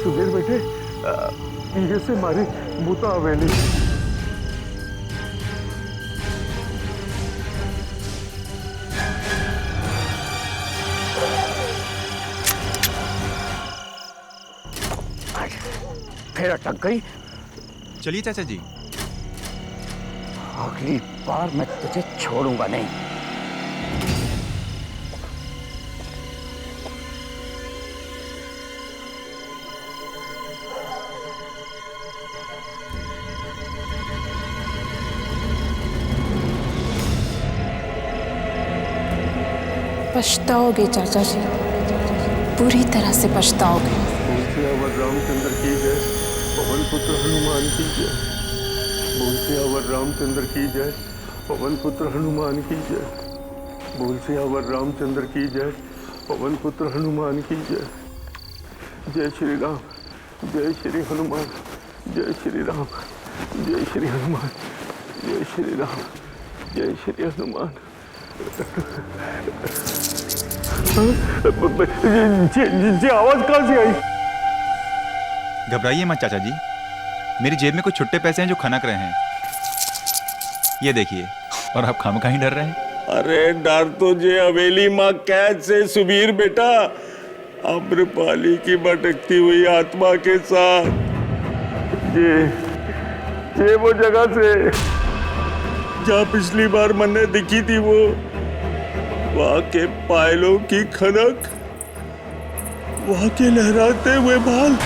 सुधीर बेटे, ये से मारी बूता हवेली। फिर अटक गई। चलिए चाचा जी। अगली बार मैं तुझे छोड़ूंगा नहीं। पछताओगे चाचा जी, पूरी तरह से पछताओगे। बोल रामचंद्र की जय, पवन पुत्र हनुमान की जय। बोल सियावर रामचंद्र की जय, पवन पुत्र हनुमान की जय। बोल सियावर रामचंद्र की जय, पवन पुत्र हनुमान की जय। जय श्री राम, जय श्री हनुमान, जय श्री राम, जय श्री हनुमान, जय श्री राम, जय श्री हनुमान। जी आवाज कहां से आई? घबराइए मत चाचा जी, मेरी जेब में कुछ छुट्टे पैसे हैं जो खनक रहे हैं, ये देखिए। और आप खामखा ही डर रहे हैं। अरे डर तो जे हवेली माँ कैद से सुबीर बेटा, आम्रपाली की भटकती हुई आत्मा के साथ। ये वो जगह से जहाँ पिछली बार मैंने दिखी थी, वो वहां के पायलों की खनक, वहां के लहराते हुए बाल,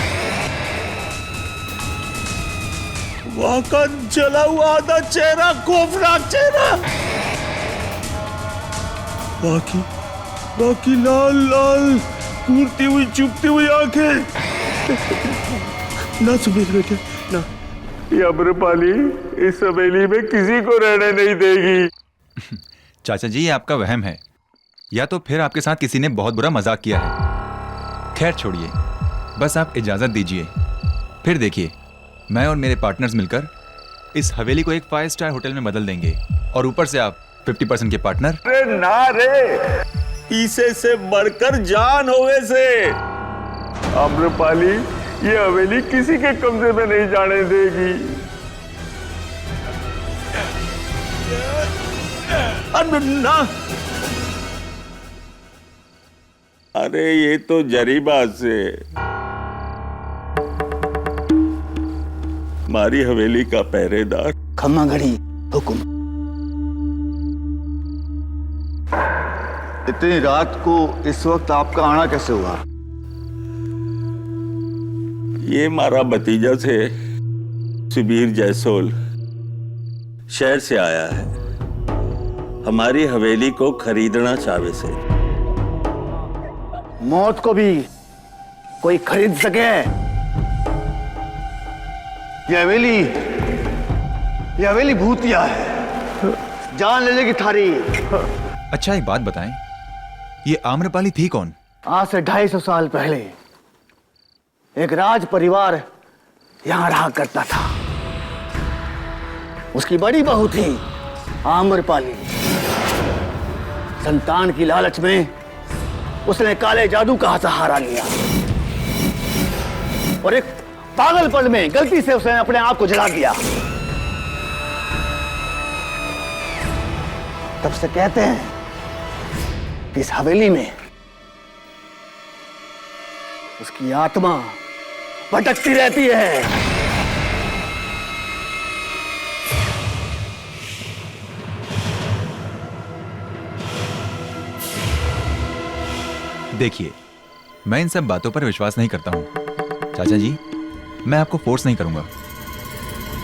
वहां का जला हुआ आधा चेहरा, खौफनाक चेहरा, बाकी लाल लाल कूदती हुई चुभती हुई आंखें। ना सुबीर बेटे ना, ये आम्रपाली इस हवेली में किसी को रहने नहीं देगी। चाचा जी ये आपका वहम है, या तो फिर आपके साथ किसी ने बहुत बुरा मजाक किया है। खैर छोड़िए, बस आप इजाजत दीजिए, फिर देखिए मैं और मेरे पार्टनर्स मिलकर इस हवेली को एक 5 स्टार होटल में बदल देंगे, और ऊपर से आप 50% के पार्टनर। अरे ना रे, पीसे से बढ़कर जान होवे से। आम्रपाली ये हवेली किसी के कब्जे में नहीं जाने देगी। ना, अरे ये तो जरी बात से हमारी हवेली का पहरेदार। खम्मा घड़ी हुक्म। इतनी रात को इस वक्त आपका आना कैसे हुआ? ये हमारा भतीजा से सुबीर जयसोल शहर से आया है, हमारी हवेली को खरीदना चाहे से। मौत को भी कोई खरीद सके? ये हवेली भूतिया है, जान ले लेगी थारी। अच्छा एक बात बताएं, ये आम्रपाली थी कौन? आज से 250 साल पहले एक राज परिवार यहां रहा करता था। उसकी बड़ी बहू थी आम्रपाली। संतान की लालच में उसने काले जादू का सहारा लिया और एक पागलपन में गलती से उसने अपने आप को जला दिया। तब से कहते हैं कि इस हवेली में उसकी आत्मा भटकती रहती है। देखिए मैं इन सब बातों पर विश्वास नहीं करता हूं चाचा जी, मैं आपको फोर्स नहीं करूंगा,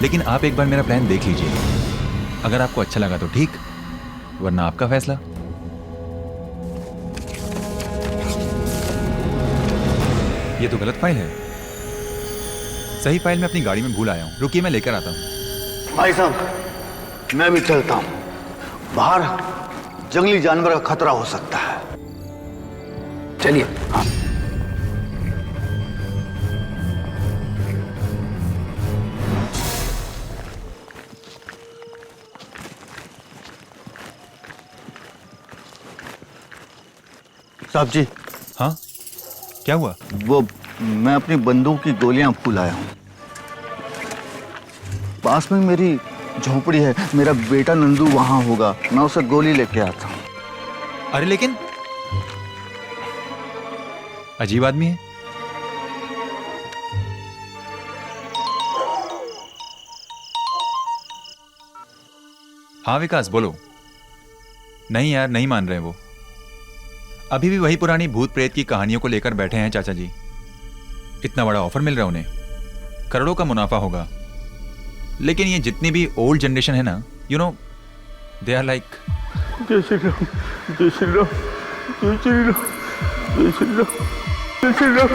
लेकिन आप एक बार मेरा प्लान देख लीजिए। अगर आपको अच्छा लगा तो ठीक, वरना आपका फैसला। ये तो गलत फाइल है। सही फाइल मैं अपनी गाड़ी में भूल आया हूँ। रुकिए, मैं लेकर आता हूँ। भाई साहब, मैं भी चलता हूं। बाहर जंगली जानवर का खतरा हो सकता है। चलिए। हाँ। साहब जी। हाँ, क्या हुआ? वो मैं अपनी बंदूक की गोलियां भूल आया हूं। पास में मेरी झोपड़ी है, मेरा बेटा नंदू वहां होगा, मैं उसे गोली लेके आता हूं। अरे लेकिन अजीब आदमी है। हाँ विकास, बोलो। नहीं यार, नहीं मान रहे वो। अभी भी वही पुरानी भूत प्रेत की कहानियों को लेकर बैठे हैं चाचा जी। इतना बड़ा ऑफर मिल रहा है उन्हें, करोड़ों का मुनाफा होगा। लेकिन ये जितनी भी ओल्ड जनरेशन है ना, you know, they are like. Jai Shri Ram, जय श्री राम, जय श्री राम, जय श्री राम, जय श्री राम।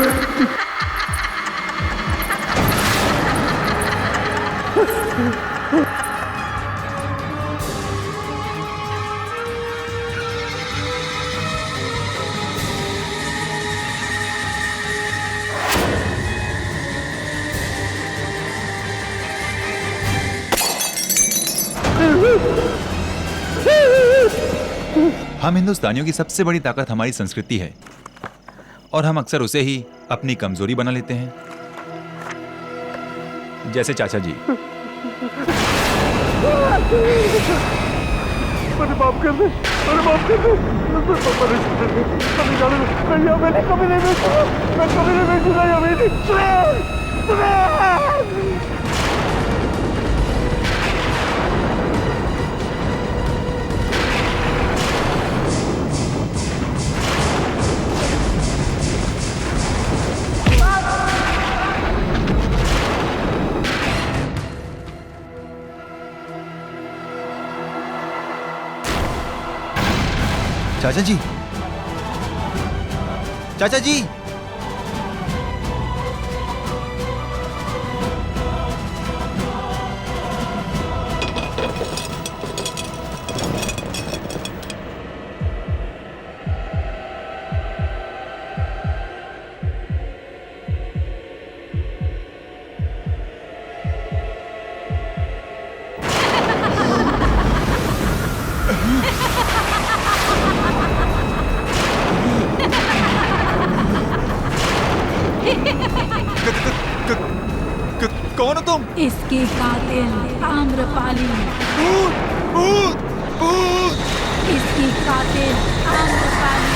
हम हिंदुस्तानियों की सबसे बड़ी ताकत हमारी संस्कृति है और हम अक्सर उसे ही अपनी कमजोरी बना लेते हैं, जैसे चाचा जी। मैंने माफ कर दे, मैंने माफ कर दे। मैं कभी नहीं बेचूंगा, मैं कभी नहीं बेचूंगा ये हवेली। चाचा जी, चाचा जी, कौन हो तुम? इसके कातिल आम्रपाली। भूत, भूत, भूत। इसकी कातिल आम्रपाली।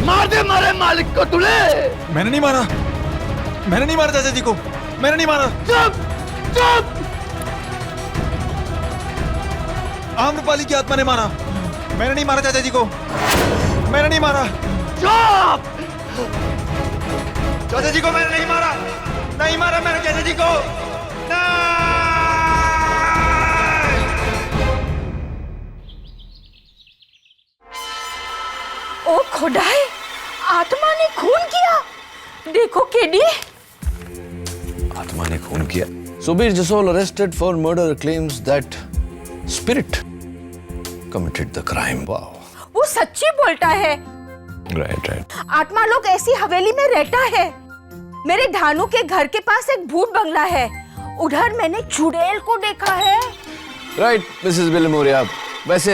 मार दे मारे मालिक को तुले। मैंने नहीं मारा, मैंने नहीं मारा चाचा जी को, मैंने नहीं मारा। चुप चुप। आम्रपाली की आत्मा ने मारा। मैंने नहीं मारा चाचा जी को, मैंने नहीं मारा। चुप। चाचा जी को मैंने नहीं मारा, नहीं मारा मैंने चाचा जी को। ओ खुदाई, आत्मा ने खून किया। देखो केडी। आत्मा ने खून किया। Subir Jasol arrested for murder claims that spirit committed the crime. Wow. वो सच्ची बोलता है। Right, right. आत्मा लोग ऐसी हवेली में रहता है। मेरे धानु के घर के पास एक भूत बंगला है, उधर मैंने चुड़ैल को देखा है। Right, Mrs. Billamoria. वैसे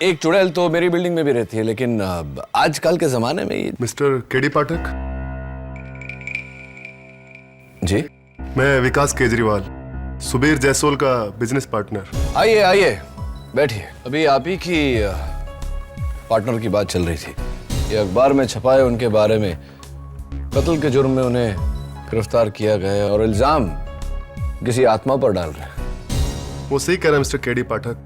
एक चुड़ैल तो मेरी बिल्डिंग में भी रहती है, लेकिन आजकल के जमाने में ये। मिस्टर केडी पाठक, जी, मैं विकास केजरीवाल, सुबीर जयसोल का बिजनेस पार्टनर। आइए आइए बैठिए। अभी आप ही की पार्टनर की बात चल रही थी। ये अखबार में छपा है उनके बारे में, कत्ल के जुर्म में उन्हें गिरफ्तार किया गया है और इल्जाम किसी आत्मा पर डाल रहे हैं। वो सही कह रहा है मिस्टर केडी पाठक,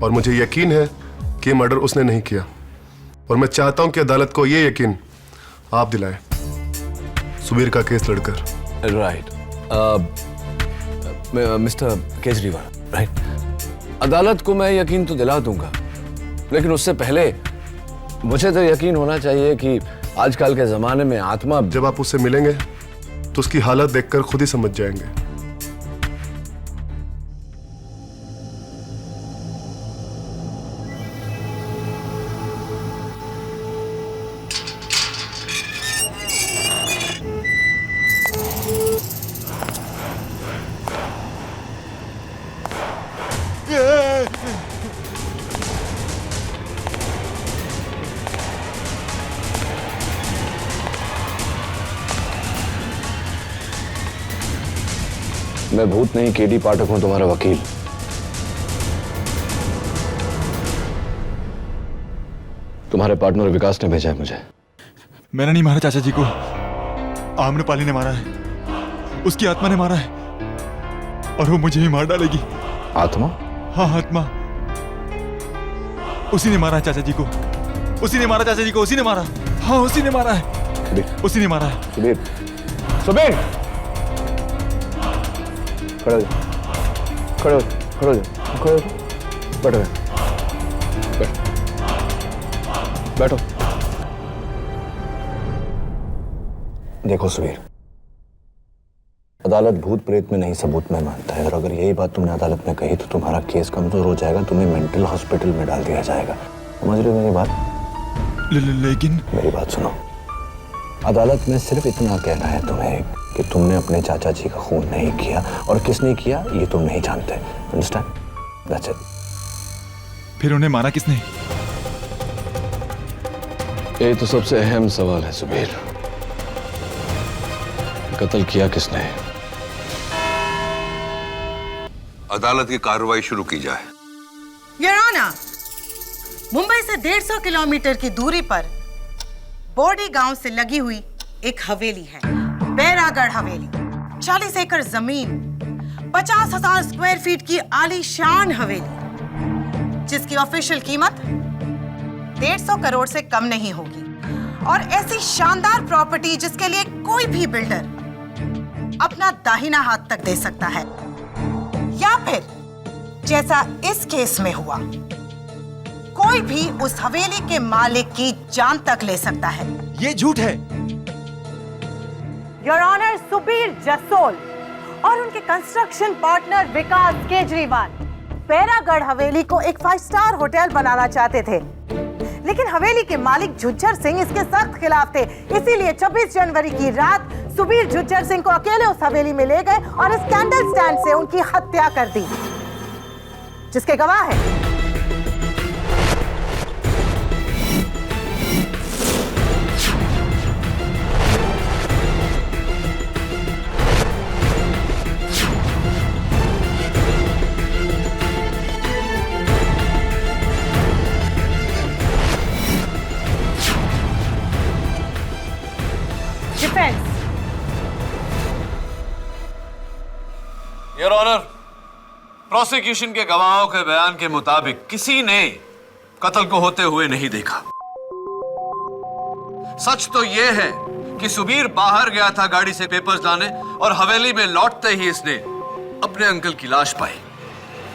और मुझे यकीन है कि ये मर्डर उसने नहीं किया, और मैं चाहता हूं कि अदालत को ये यकीन आप दिलाएं। सुबीर का केस लड़कर। राइट। Mister Kejriwal, right. अदालत को मैं यकीन तो दिला दूंगा, लेकिन उससे पहले मुझे तो यकीन होना चाहिए कि आजकल के जमाने में आत्मा। जब आप उससे मिलेंगे तो उसकी हालत देखकर खुद ही समझ जाएंगे। मैं भूत नहीं, केडी पाठक हूं, तुम्हारा वकील। तुम्हारे पार्टनर विकास ने भेजा है मुझे। मैंने नहीं मारा चाचा जी को, आम्रपाली ने मारा है। उसकी आत्मा ने मारा है और वो मुझे ही मार डालेगी। आत्मा? हाँ, आत्मा। उसी ने मारा है चाचा जी को। उसी ने मारा चाचा जी को। उसी ने मारा। हाँ, उसी ने मारा है। उसी ने मारा है। सुबीर, सुबीर, खड़े हो जाओ, खड़े हो जाओ, खड़े हो जाओ, खड़े हो जाओ, बैठो, बैठो। देखो सुबीर, अदालत भूत प्रेत में नहीं सबूत में मानता है, और अगर यही बात तुमने अदालत में कही तो तुम्हारा केस कमजोर हो जाएगा, तुम्हें मेंटल हॉस्पिटल में डाल दिया जाएगा। समझ रहे हो मेरी बात? लेकिन मेरी बात सुनो, अदालत में सिर्फ इतना कहना है तुम्हें कि तुमने अपने चाचा जी का खून नहीं किया, और किसने किया ये तुम नहीं जानते। अंडरस्टैंड? That's it. फिर उन्हें मारा किसने? ये तो सबसे अहम सवाल है सुबीर, कत्ल किया किसने? अदालत की कार्रवाई शुरू की जाए। योर ऑनर, मुंबई से 150 किलोमीटर की दूरी पर बोडी गांव से लगी हुई एक हवेली है, बैरागढ़ हवेली। 40 एकड़ जमीन, 50,000 स्क्वायर फीट की आलीशान हवेली, जिसकी ऑफिशियल कीमत 150 करोड़ से कम नहीं होगी। और ऐसी शानदार प्रॉपर्टी जिसके लिए कोई भी बिल्डर अपना दाहिना हाथ तक दे सकता है, या फिर जैसा इस केस में हुआ, कोई भी उस हवेली के मालिक की जान तक ले सकता है। ये झूठ है। योर ऑनर, सुबीर जसोल और उनके कंस्ट्रक्शन पार्टनर विकास केजरीवाल बैरागढ़ हवेली को एक 5 स्टार होटल बनाना चाहते थे, लेकिन हवेली के मालिक झुज्जर सिंह इसके सख्त खिलाफ थे। इसीलिए 26 जनवरी की रात सुबीर झुज्जर सिंह को अकेले उस हवेली में ले गए और इस कैंडल स्टैंड से उनकी हत्या कर दी, जिसके गवाह है डिफेंस। योर ऑनर, प्रोसिक्यूशन के गवाहों के बयान के मुताबिक किसी ने कत्ल को होते हुए नहीं देखा। सच तो यह है कि सुबीर बाहर गया था गाड़ी से पेपर्स लाने, और हवेली में लौटते ही इसने अपने अंकल की लाश पाई।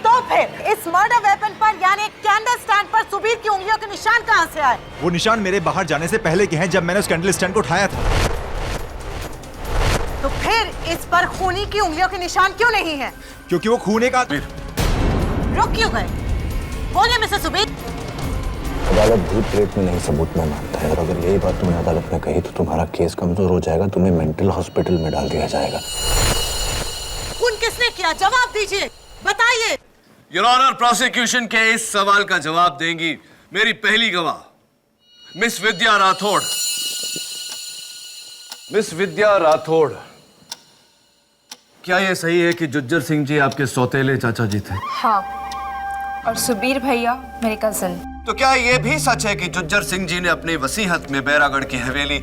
तो फिर इस मर्डर वेपन पर यानी कैंडल स्टैंड पर सुबीर की उंगलियों के निशान कहां से आए? वो निशान मेरे बाहर जाने से पहले के हैं, जब मैंने उस कैंडल स्टैंड को उठाया था। तो फिर इस पर खूनी की उंगलियों के निशान क्यों नहीं है? क्योंकि वो खून एक रुक क्यों गए? बोलिए मिस्टर सुबीर। अदालत भूत प्रेत में नहीं सबूत में मानता है, और अगर यही बात तुमने अदालत में कही तो तुम्हारा केस कमजोर हो जाएगा, तुम्हें मेंटल हॉस्पिटल में डाल दिया जाएगा। खून किसने किया? जवाब दीजिए, बताइए। योर ऑनर, प्रोसिक्यूशन के इस सवाल का जवाब देंगी मेरी पहली गवाह मिस विद्या राठौड़। मिस विद्या राठौड़, क्या यह सही है कि जुज्जर सिंह जी आपके सौतेले चाचा जी थे? हाँ, और सुबीर भैया मेरे कजन। तो क्या यह भी सच है कि जुज्जर सिंह जी ने अपनी वसीयत में बैरागढ़ की हवेली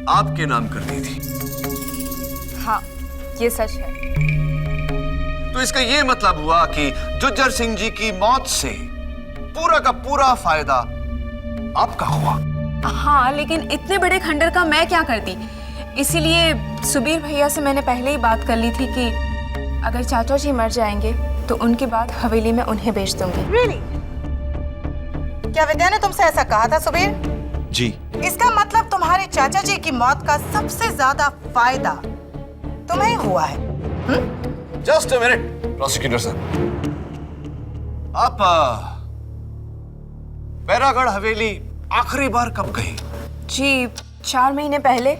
आपके नाम कर दी थी? हाँ, ये सच है। तो इसका यह मतलब हुआ कि जुज्जर सिंह जी की मौत से पूरा का पूरा फायदा आपका हुआ। हाँ, लेकिन इतने बड़े खंडर का मैं क्या करती? इसीलिए सुबीर भैया से मैंने पहले ही बात कर ली थी कि अगर चाचा जी मर जाएंगे तो उनके बाद हवेली में उन्हें बेच दूंगी। Really? क्या विद्या ने तुमसे ऐसा कहा था सुबीर? जी। इसका मतलब तुम्हारे चाचा जी की मौत का सबसे ज्यादा फायदा तुम्हें हुआ है। Just a minute prosecutor sir, आप बैरागढ़ हवेली आखिरी बार कब गई? जी 4 महीने पहले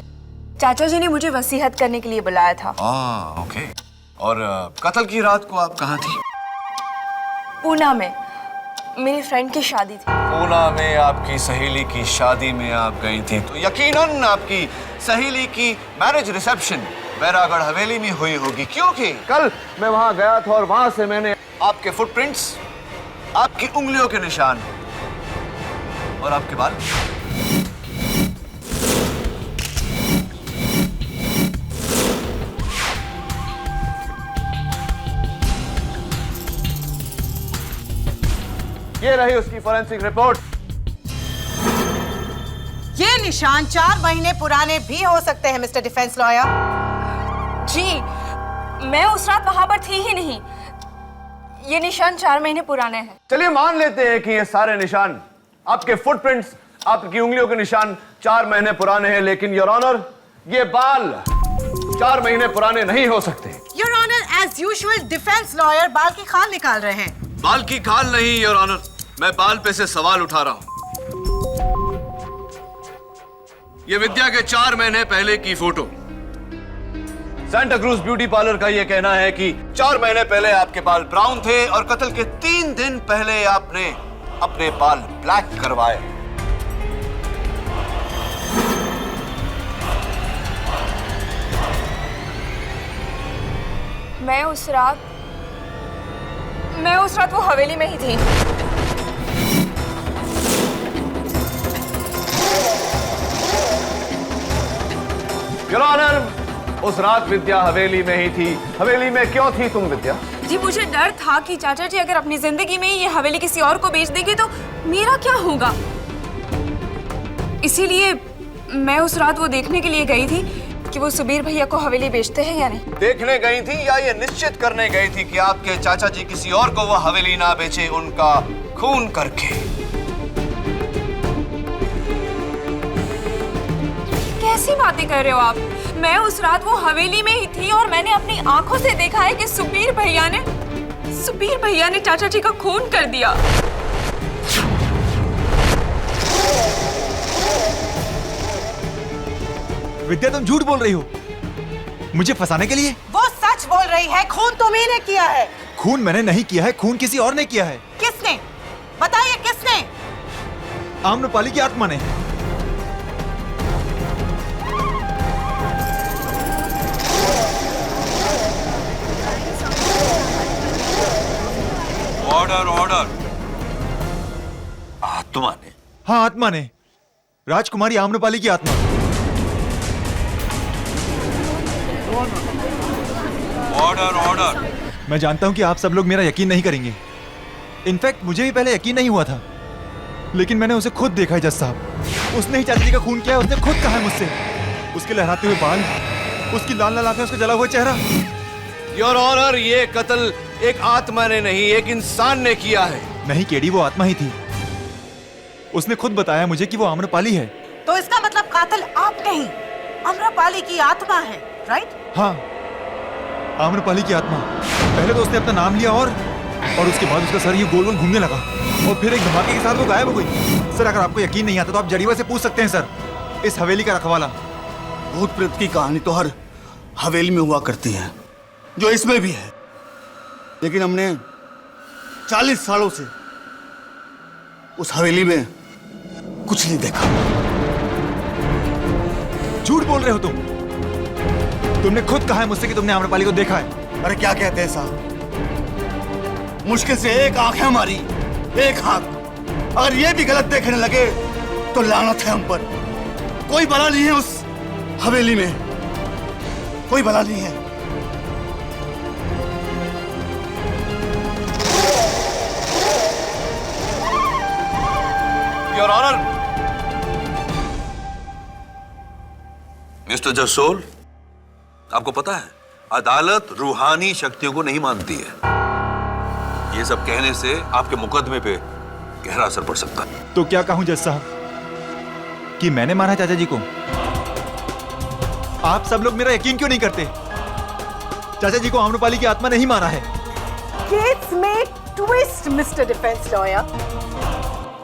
चाचा जी ने मुझे वसीयत करने के लिए बुलाया था। ओके। और कत्ल की रात को आप कहाँ थी? पूना में मेरी फ्रेंड की शादी थी। पूना में आपकी सहेली की शादी में आप गई थी, तो यकीनन आपकी सहेली की मैरिज रिसेप्शन बैरागढ़ हवेली में हुई होगी, क्योंकि कल मैं वहां गया था और वहां से मैंने आपके फुटप्रिंट्स, आपकी उंगलियों के निशान और आपके बाल ये रही उसकी फोरेंसिक रिपोर्ट। ये निशान 4 महीने पुराने भी हो सकते हैं मिस्टर डिफेंस लॉयर। जी मैं उस रात वहां पर थी ही नहीं। ये निशान 4 महीने पुराने हैं। चलिए मान लेते हैं कि ये सारे निशान, आपके फुटप्रिंट्स, आपकी उंगलियों के निशान 4 महीने पुराने हैं, लेकिन योर ऑनर ये बाल 4 महीने पुराने नहीं हो सकते। Your honour as usual defence lawyer बाल की खाल निकाल रहे हैं। बाल की खाल नहीं योर ऑनर, मैं बाल पे से सवाल उठा रहा हूं। ये विद्या के 4 महीने पहले की photo. Santa cruise beauty parlour का यह कहना है कि 4 महीने पहले आपके बाल ब्राउन थे और कत्ल के 3 दिन पहले आपने अपने बाल ब्लैक करवाए। मैं उस रात वो हवेली में ही थी। योर ऑनर, उस रात विद्या हवेली में ही थी। हवेली में क्यों थी तुम विद्या? जी मुझे डर था कि चाचा जी अगर अपनी जिंदगी में ही ये हवेली किसी और को बेच देंगे तो मेरा क्या होगा। इसीलिए मैं उस रात वो देखने के लिए गई थी कि वो सुबीर भैया को हवेली बेचते हैं या नहीं। देखने गई थी या ये निश्चित करने गई थी कि आपके चाचा जी किसी और को वो हवेली ना बेचे, उनका खून करके? कैसी बातें कर रहे हो आप? मैं उस रात वो हवेली में ही थी और मैंने अपनी आंखों से देखा है कि सुबीर भैया ने चाचा जी का खून कर दिया। विद्या तुम झूठ बोल रही हो मुझे फंसाने के लिए। वो सच बोल रही है, खून तुम्ही ने किया है। खून मैंने नहीं किया है, खून किसी और ने किया है। किसने? बताइए किसने? आम्रपाली की आत्मा ने। Order order. आत्मा ने? हाँ आत्मा ने, राजकुमारी आम्रपाली की आत्मा। Order order. मैं जानता हूं कि आप सब लोग मेरा यकीन नहीं करेंगे। इनफैक्ट मुझे भी पहले यकीन नहीं हुआ था, लेकिन मैंने उसे खुद देखा है जज साहब। उसने ही चाचा जी का खून किया है, उसने खुद कहा है मुझसे। उसके लहराते हुए बाल, उसकी लाल लाल आंखें, उसका जला हुआ चेहरा। योर ऑनर, ये कत्ल एक आत्मा ने नहीं, एक इंसान ने किया है। नहीं केडी, वो आत्मा ही थी। उसने खुद बताया मुझे कि वो आम्रपाली है। तो इसका मतलब कातिल आप नहीं, आम्रपाली की आत्मा है, राइट? हाँ, आम्रपाली की आत्मा। पहले तो उसने अपना नाम लिया और उसके बाद उसका सर ये गोल गोल घूमने लगा और फिर एक धमाके के साथ वो गायब हो गई। सर अगर आपको यकीन नहीं आता तो आप जरीवा से पूछ सकते हैं सर, इस हवेली का रखवाला। भूत प्रेत की कहानी तो हर हवेली में हुआ करती है, जो इसमें भी है, लेकिन हमने 40 सालों से उस हवेली में कुछ नहीं देखा। झूठ बोल रहे हो तुमने खुद कहा है मुझसे कि तुमने आम्रपाली को देखा है। अरे क्या कहते हैं साहब, मुश्किल से एक आंख है हमारी, एक आंख। अगर ये भी गलत देखने लगे तो लानत है हम पर। कोई भला नहीं है उस हवेली में, कोई भला नहीं है। योर ऑनर, मिस्टर जसोल, आपको पता है अदालत रूहानी शक्तियों को नहीं मानती है। ये सब कहने से आपके मुकदमे पे गहरा असर पड़ सकता है। तो क्या कहूं जज साहब कि मैंने मारा चाचा जी को? आप सब लोग मेरा यकीन क्यों नहीं करते? चाचा जी को आम्रपाली की आत्मा नहीं मारा है। केस में ट्विस्ट मिस्टर डिफेंस लॉयर।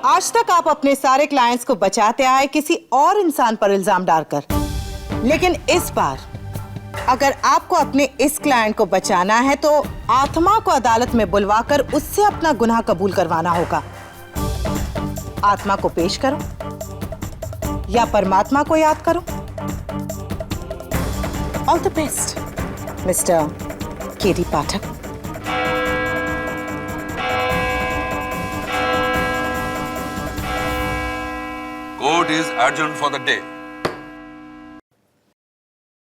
आज तक आप अपने सारे क्लाइंट्स को बचाते आए किसी और इंसान पर इल्जाम डालकर, लेकिन इस बार अगर आपको अपने इस क्लाइंट को बचाना है तो आत्मा को अदालत में बुलवाकर उससे अपना गुनाह कबूल करवाना होगा। आत्मा को पेश करो या परमात्मा को याद करो। All the best mister KD Pathak. Court is adjourned for the day.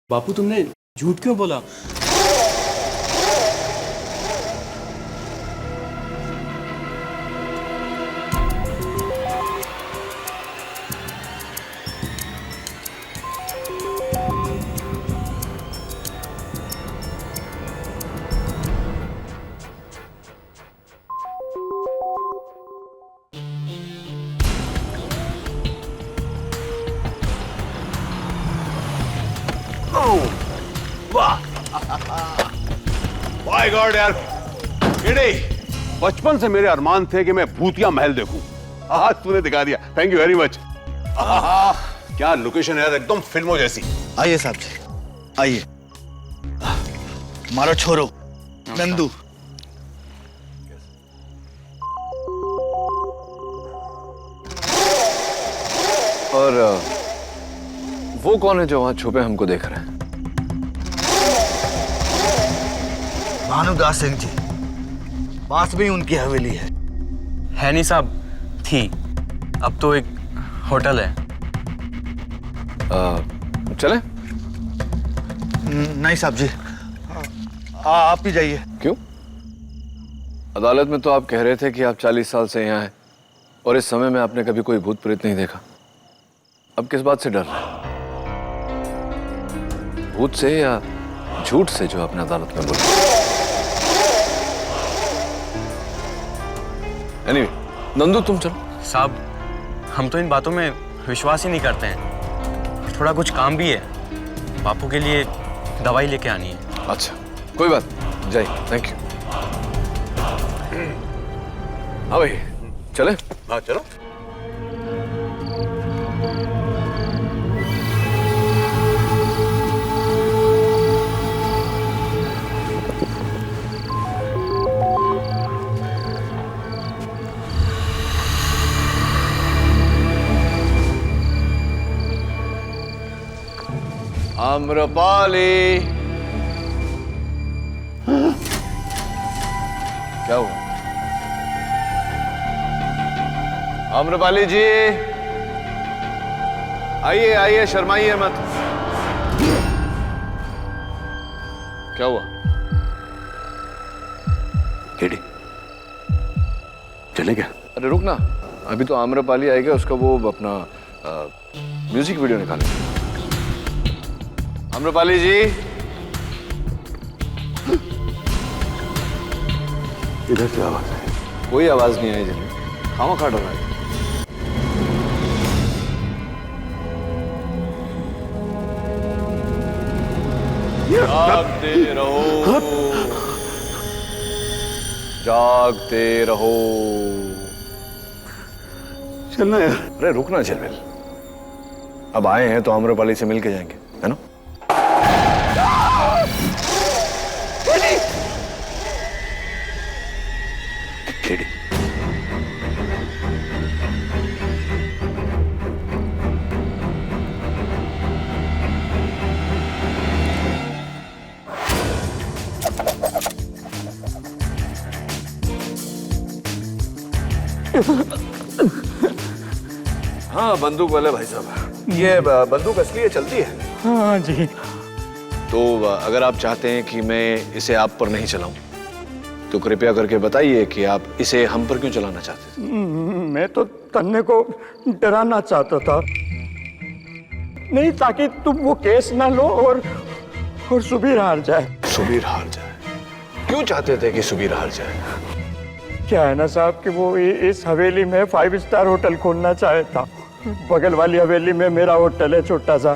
Bapu तुमने झूठ क्यों बोला? माय गॉड यार, बचपन से मेरे अरमान थे कि मैं भूतिया महल देखूं। आज तूने दिखा दिया, थैंक यू वेरी मच। क्या लोकेशन है यार, एकदम फिल्मों जैसी। आइए साहब जी, आइए। मारो छोरो नंदू। और वो कौन है जो वहां छुपे हमको देख रहे हैं? भानुदास सिंह जी, पास में ही उनकी हवेली है। नहीं साहब, थी, अब तो एक होटल है। चले? नहीं साहब जी, आप ही जाइए। क्यों? अदालत में तो आप कह रहे थे कि आप 40 साल से यहाँ हैं और इस समय में आपने कभी कोई भूत प्रेत नहीं देखा। अब किस बात से डर रहे हैं? भूत से या झूठ से जो आपने अदालत में बोला? Anyway, नंदू तुम चलो। साहब, हम तो इन बातों में विश्वास ही नहीं करते हैं। थोड़ा कुछ काम भी है, बापू के लिए दवाई लेके आनी है। अच्छा, कोई बात नहीं, जाइए, थैंक यू। हाँ भाई, चले? हाँ चलो। आम्रपाली, क्या हुआ? आम्रपाली जी, आइए आइए, शर्माइए मत। क्या हुआ? केडी, चले क्या? अरे रुक ना, अभी तो आम्रपाली आएगा, उसका वो अपना म्यूजिक वीडियो निकालेगा। आम्रपाली जी, इधर से आवाज है। कोई आवाज नहीं आई जिन्हें, खामा खा डरा है। जागते रहो, जागते रहो। चलना यार। अरे रुकना झलमेल, अब आए हैं तो आम्रपाली से मिल के जाएंगे, है ना? केडी, हाँ, बंदूक वाले भाई साहब, ये बंदूक असली है, चलती है? हाँ जी। तो अगर आप चाहते हैं कि मैं इसे आप पर नहीं चलाऊं, तो कृपया करके बताइए कि आप इसे हम पर क्यों चलाना चाहते थे? मैं तो तन्ने को डराना चाहता था। नहीं, ताकि तुम वो केस ना लो और सुबीर हार जाए। सुबीर हार जाए? क्यों चाहते थे कि सुबीर हार जाए? क्या है ना साहब कि वो इस हवेली में 5 स्टार होटल खोलना चाहता था। बगल वाली हवेली में मेरा होटल है छोटा सा,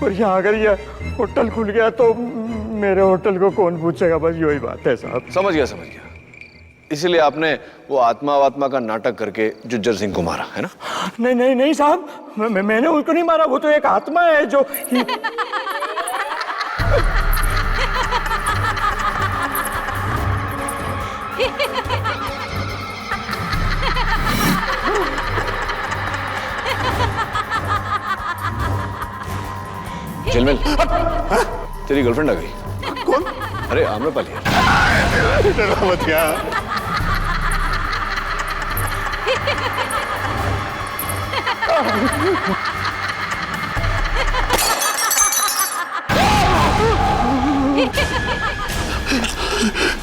और यहाँ अगर ये होटल खुल गया तो मेरे होटल को कौन पूछेगा? बस यही बात है साहब। समझ गया। इसीलिए आपने वो आत्मा का नाटक करके जुज्जर सिंह को मारा है ना? नहीं साहब, मैंने उसको नहीं मारा। वो तो एक आत्मा है जो झिलमिल, तेरी गर्लफ्रेंड आ गई। कौन? अरे आम्रपाली। मत क्या?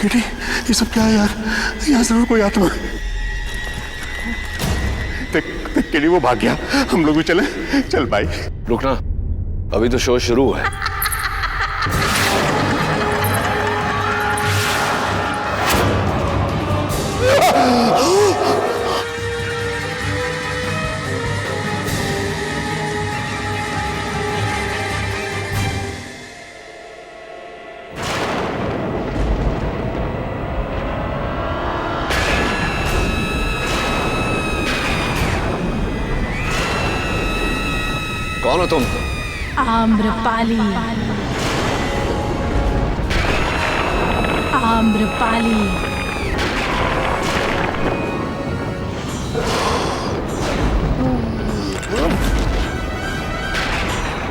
किटी, ये सब क्या है यार? यहाँ जरूर कोई आत्मा। किटी वो भाग गया, हम लोग भी चले। चल भाई। रुकना, अभी तो शो शुरू है। कौन हो तुम? आम्रपाली। आम्रपाली।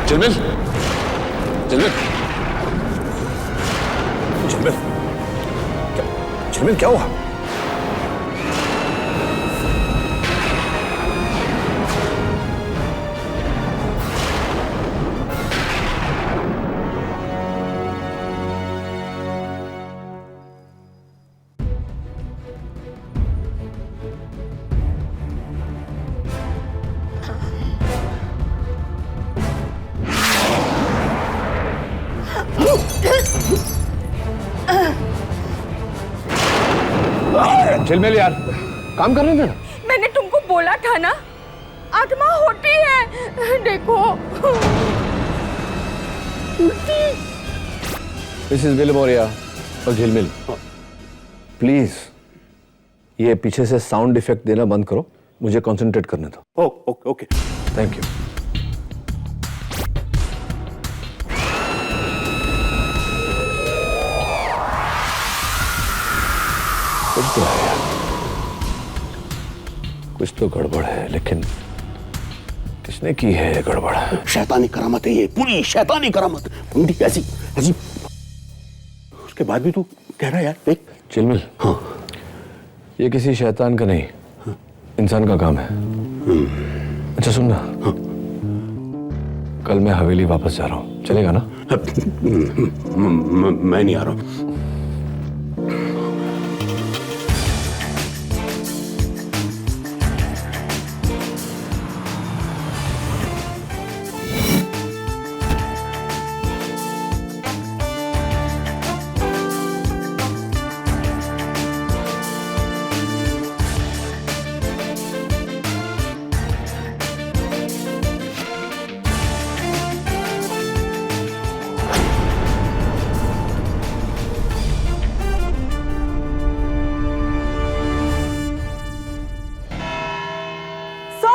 झिलमिल, झिलमिल, झिलमिल, झिलमिल क्या हुआ? झिलमिल यार, काम करने देना। मैंने तुमको बोला था ना, आत्मा होती है। देखो मिसेस विलमोरिया और झिलमिल, प्लीज ये पीछे से साउंड इफेक्ट देना बंद करो, मुझे कंसंट्रेट करने दो। ओके। Thank you. कुछ तो है यार, कुछ तो गड़बड़ है, लेकिन किसने की है ये गड़बड़? शैतानी करामत है ये, पूरी शैतानी करामत। ऐसी ऐसी उसके बाद भी तू कह रहा है यार? देख झिलमिल, हाँ, ये किसी शैतान का नहीं, इंसान का काम है। अच्छा सुनना, हाँ। कल मैं हवेली वापस जा रहा हूँ, चलेगा ना? मैं नहीं आ रहा हूँ।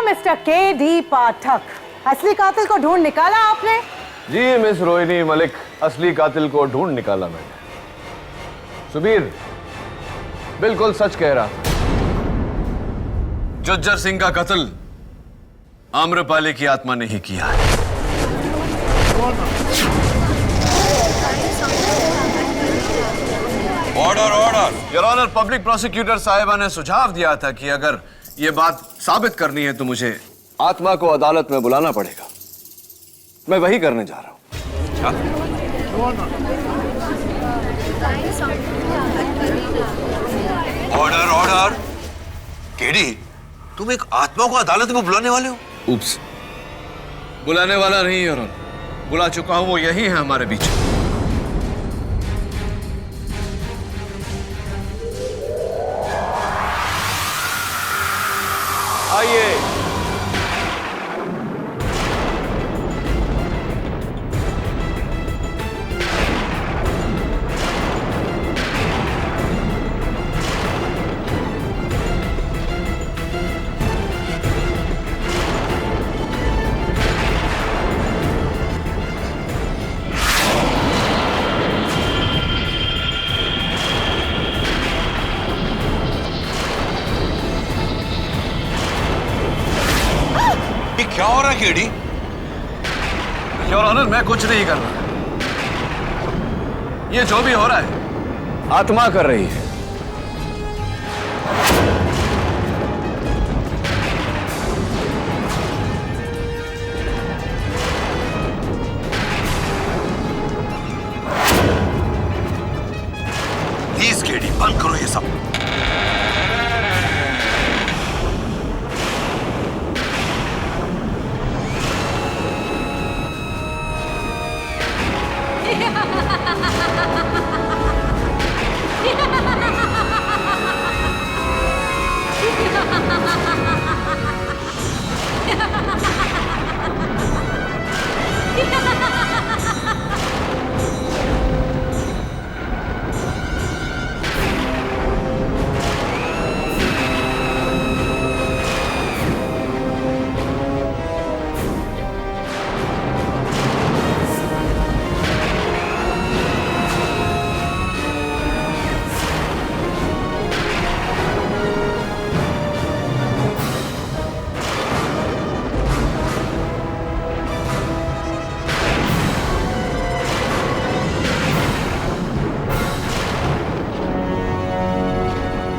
Mister KD. पाठक, असली कातिल को ढूंढ निकाला आपने? जी मिस रोहिणी मलिक, असली कातिल को ढूंढ निकाला मैंने। सुबीर बिल्कुल सच कह रहा था। जुज्जर सिंह का कत्ल आम्रपाली की आत्मा ने ही किया है। Order order. Your honour, public prosecutor साहिबा ने सुझाव दिया था कि अगर ये बात साबित करनी है तो मुझे आत्मा को अदालत में बुलाना पड़ेगा। मैं वही करने जा रहा हूं। Order order. केडी, तुम एक आत्मा को अदालत में बुलाने वाले हो? उप्स, बुलाने वाला नहीं योर ऑनर, बुला चुका हूं, वो यही है हमारे बीच। आइए। क्या हो रहा है केडी? योर ऑनर, मैं कुछ नहीं कर रहा। ये जो भी हो रहा है आत्मा कर रही है। प्लीज केडी, बंद करो ये सब।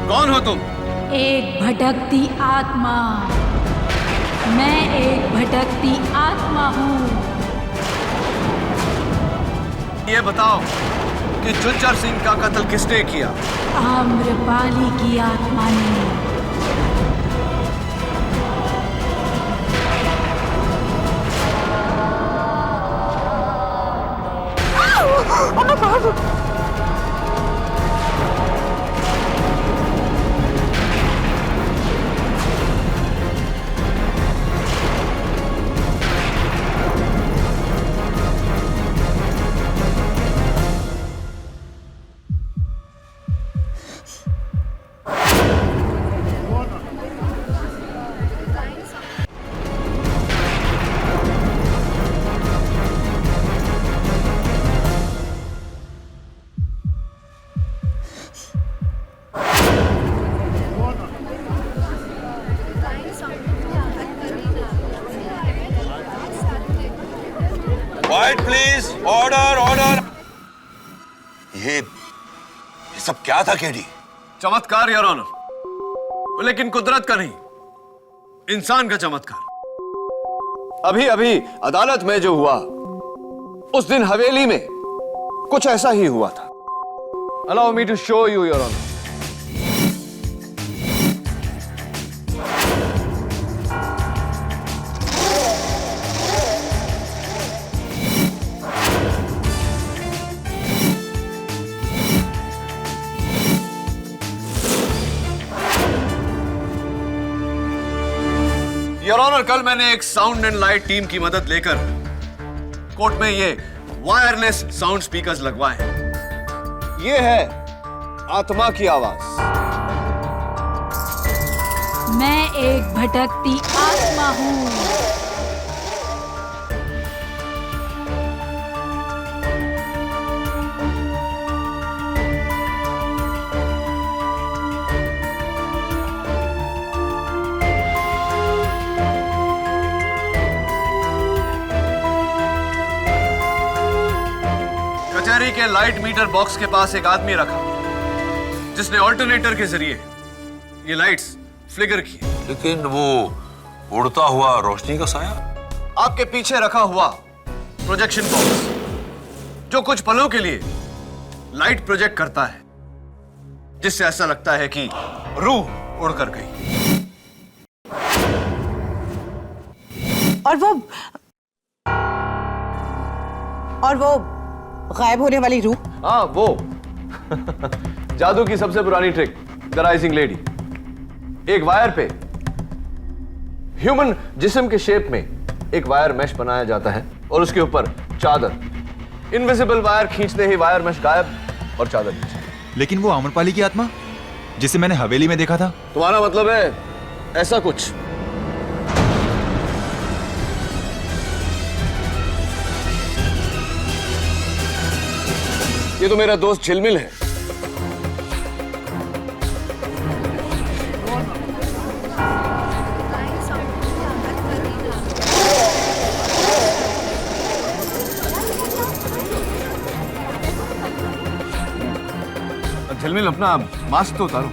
कौन हो तुम? एक भटकती आत्मा। मैं एक भटकती आत्मा हूँ। ये बताओ कि जुज्जर सिंह का कत्ल किसने किया? आम्रपाली की आत्मा ने। Quiet please, order, order। ये सब क्या था केडी? चमत्कार योर ऑनर, लेकिन कुदरत का नहीं, इंसान का चमत्कार। अभी अभी अदालत में जो हुआ, उस दिन हवेली में कुछ ऐसा ही हुआ था। Allow me to show you your honour. Your honour, कल मैंने एक साउंड एंड लाइट टीम की मदद लेकर कोर्ट में ये वायरलेस साउंड स्पीकर्स लगवाए हैं। ये है आत्मा की आवाज। मैं एक भटकती आत्मा हूँ। कचहरी के लाइट मीटर बॉक्स के पास एक आदमी रखा जिसने ऑल्टरनेटर के जरिए ये लाइट्स फ्लिकर की। लेकिन वो उड़ता हुआ रोशनी का साया? आपके पीछे रखा हुआ प्रोजेक्शन बॉक्स जो कुछ पलों के लिए लाइट प्रोजेक्ट करता है, जिससे ऐसा लगता है कि रूह उड़कर गई। और वो और वो गायब होने वाली रूह? हाँ वो जादू की सबसे पुरानी ट्रिक, द राइजिंग लेडी। एक वायर पे ह्यूमन जिस्म के शेप में एक वायर मैश बनाया जाता है और उसके ऊपर चादर। इनविजिबल वायर खींचते ही वायर मैश गायब और चादर नीचे। लेकिन वो आम्रपाली की आत्मा जिसे मैंने हवेली में देखा था? तुम्हारा मतलब है ऐसा कुछ? ये तो मेरा दोस्त झिलमिल है। झिलमिल अपना मास्क तो उतारो।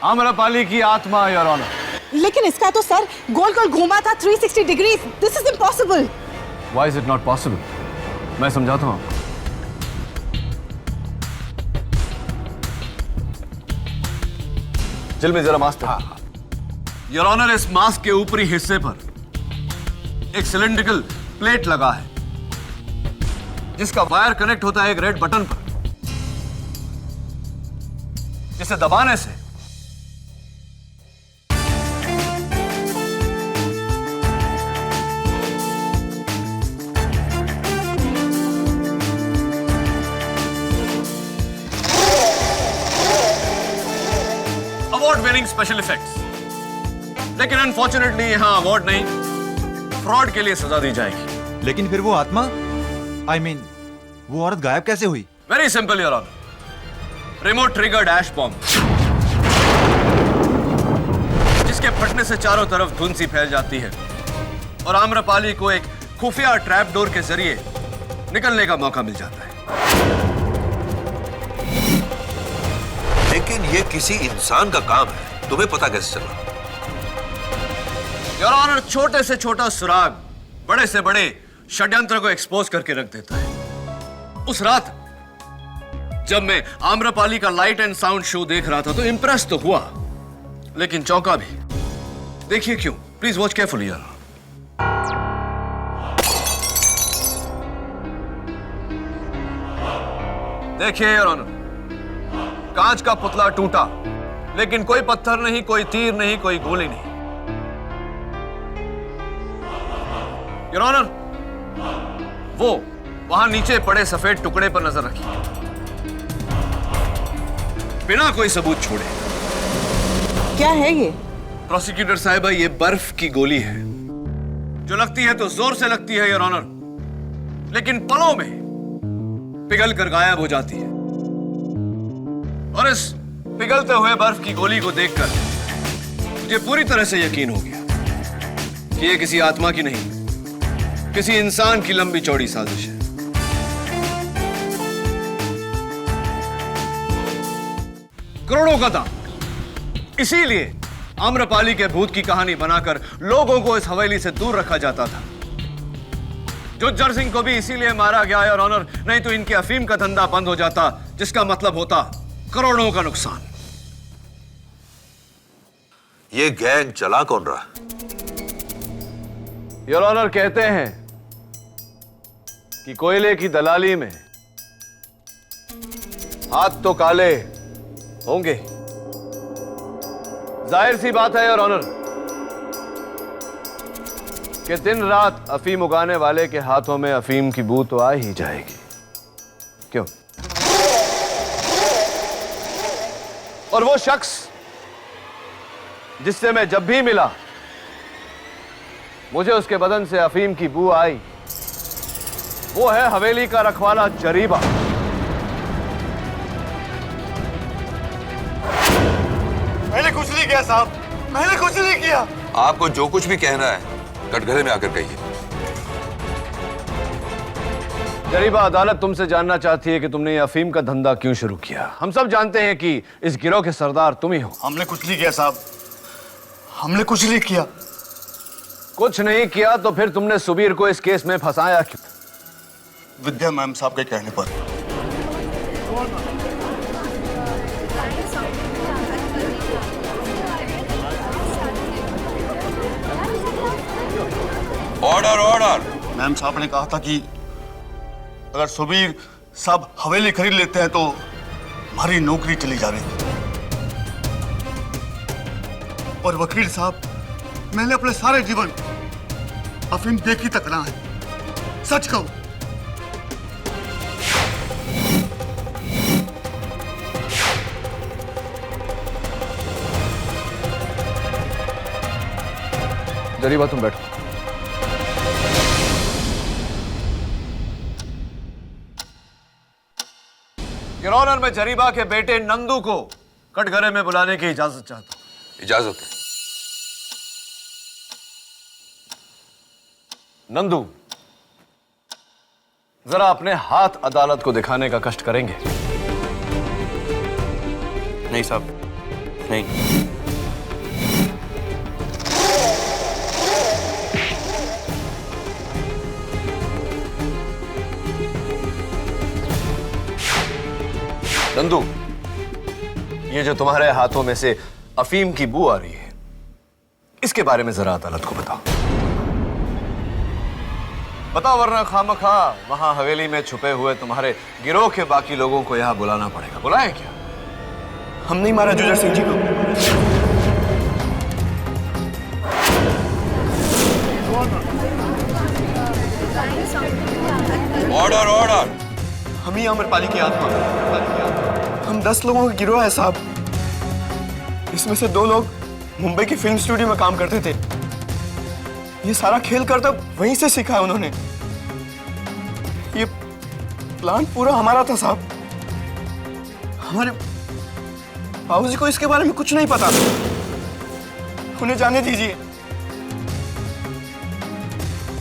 आम्रपाली की आत्मा, योर ऑनर। लेकिन इसका तो सर गोल गोल घूमा था 360 degree. This is impossible. Why is it not possible? मैं समझाता हूं। झिलमिल जरा मास्क। योर ऑनर, इस मास्क के ऊपरी हिस्से पर एक सिलिंड्रिकल प्लेट लगा है जिसका वायर कनेक्ट होता है एक रेड बटन पर, जिसे दबाने से अवार्ड विनिंग स्पेशल इफेक्ट्स। लेकिन अनफॉर्चुनेटली यहां अवार्ड नहीं, फ्रॉड के लिए सजा दी जाएगी। लेकिन फिर वो आत्मा, I mean, वो औरत गायब कैसे हुई? Very simple your honour. Remote triggered ash bomb, जिसके फटने से चारों तरफ धुंध सी फैल जाती है और आम्रपाली को एक खुफिया ट्रैप डोर के जरिए निकलने का मौका मिल जाता है। लेकिन ये किसी इंसान का काम है, तुम्हें पता कैसे चला? योर ऑनर, छोटे से छोटा सुराग बड़े से बड़े षड्यंत्र को एक्सपोज करके रख देता है। उस रात जब मैं आम्रपाली का लाइट एंड साउंड शो देख रहा था तो इंप्रेस तो हुआ, लेकिन चौंका भी। देखिए क्यों, प्लीज वॉच केयरफुली यार। देखिए योर ऑनर, कांच का पुतला टूटा, लेकिन कोई पत्थर नहीं, कोई तीर नहीं, कोई गोली नहीं। योर ऑनर, वो वहां नीचे पड़े सफेद टुकड़े पर नजर रखिए, बिना कोई सबूत छोड़े। क्या है ये? प्रोसिक्यूटर साहिबा, ये बर्फ की गोली है जो लगती है तो जोर से लगती है योर ऑनर, लेकिन पलों में पिघल कर गायब हो जाती है। और इस पिघलते हुए बर्फ की गोली को देखकर मुझे पूरी तरह से यकीन हो गया कि ये किसी आत्मा की नहीं, किसी इंसान की लंबी चौड़ी साजिश है। करोड़ों का दाम। इसीलिए आम्रपाली के भूत की कहानी बनाकर लोगों को इस हवेली से दूर रखा जाता था। जुज्जर सिंह को भी इसीलिए मारा गया है और ऑनर, नहीं तो इनके अफीम का धंधा बंद हो जाता, जिसका मतलब होता करोड़ों का नुकसान। ये गैंग चला कौन रहा? योर ऑनर, कहते हैं कि कोयले की दलाली में हाथ तो काले होंगे। जाहिर सी बात है योर ऑनर कि दिन रात अफीम उगाने वाले के हाथों में अफीम की बू तो आ ही जाएगी। क्यों? और वो शख्स जिससे मैं जब भी मिला मुझे उसके बदन से अफीम की बू आई, वो है हवेली का रखवाला जरीबा। मैंने कुछ नहीं किया साहब, मैंने कुछ नहीं किया। आपको जो कुछ भी कहना है कटघरे में आकर कहिए। जरीबा, अदालत तुमसे जानना चाहती है कि तुमने ये अफीम का धंधा क्यों शुरू किया। हम सब जानते हैं कि इस गिरोह के सरदार तुम ही हो। हमने कुछ नहीं किया साहब, हमने कुछ नहीं किया। कुछ नहीं किया तो फिर तुमने सुबीर को इस केस में फंसाया क्यों? विद्या मैम साहब के कहने पर। Order order. मैम साहब ने कहा था कि अगर सुबीर साहब हवेली खरीद लेते हैं तो हमारी नौकरी चली जाएगी। और वकील साहब, मैंने अपने सारे जीवन अफीम देखी तक ना है, सच कहूं। जरीबा तुम बैठो। योर ऑनर, मैं जरीबा के बेटे नंदू को कटघरे में बुलाने की इजाजत चाहता हूं। इजाजत है। नंदू, जरा अपने हाथ अदालत को दिखाने का कष्ट करेंगे? नहीं साहब, नहीं। नंदू, ये जो तुम्हारे हाथों में से अफीम की बू आ रही है, इसके बारे में जरा अदालत को बताओ। बताओ, वरना खामखा वहां हवेली में छुपे हुए तुम्हारे गिरोह के बाकी लोगों को यहां बुलाना पड़ेगा। बुलाएं क्या? हम नहीं मारा जुजर सिंह जी को। Order order. हम ही अमरपाली की आत्मा। हम 10 लोगों का गिरोह है साहब। इसमें से 2 लोग मुंबई की फिल्म स्टूडियो में काम करते थे। ये सारा खेल करता वहीं से सीखा है उन्होंने। ये प्लान पूरा हमारा था साहब। हमारे बाबूजी को इसके बारे में कुछ नहीं पता। उन्हें जाने दीजिए।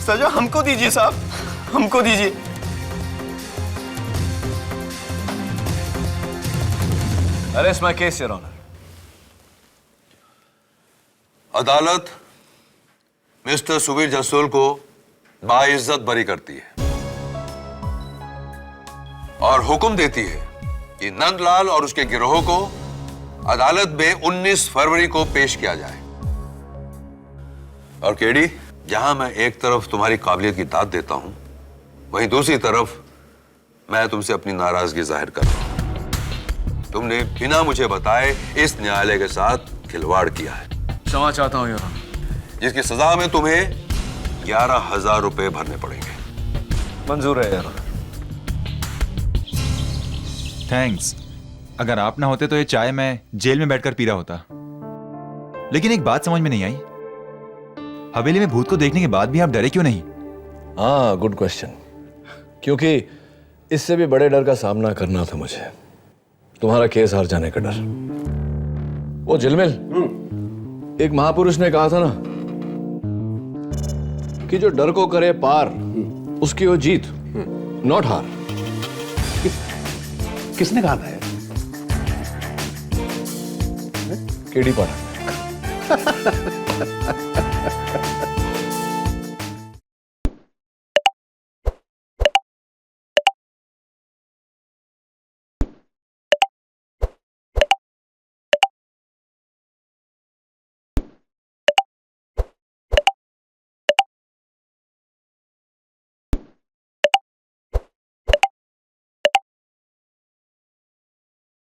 सजा हमको दीजिए साहब, हमको दीजिए। Arrest my case, your honour. अदालत मिस्टर सुबीर जसोल को बाइज्जत बरी करती है और हुक्म देती है कि नंदलाल और उसके गिरोह को अदालत में 19 फरवरी को पेश किया जाए। और केडी, जहां मैं एक तरफ तुम्हारी काबिलियत की दाद देता हूं, वहीं दूसरी तरफ मैं तुमसे अपनी नाराजगी जाहिर कर रहा हूं। तुमने बिना मुझे बताए इस न्यायालय के साथ खिलवाड़ किया है। क्षमा चाहता हूं योर ऑनर। जिसकी सजा में तुम्हें 11,000 रुपए भरने पड़ेंगे। मंजूर है योर ऑनर। थैंक्स। अगर आप ना होते तो ये चाय मैं जेल में बैठकर पी रहा होता। लेकिन एक बात समझ में नहीं आई, हवेली में भूत को देखने के बाद भी आप डरे क्यों नहीं? हाँ, गुड क्वेश्चन। क्योंकि इससे भी बड़े डर का सामना करना था मुझे। तुम्हारा केस हार जाने का डर। वो झिलमिल, एक महापुरुष ने कहा था ना कि जो डर को करे पार उसकी वो जीत, नॉट हार। किसने कहा था? केडी पाठक।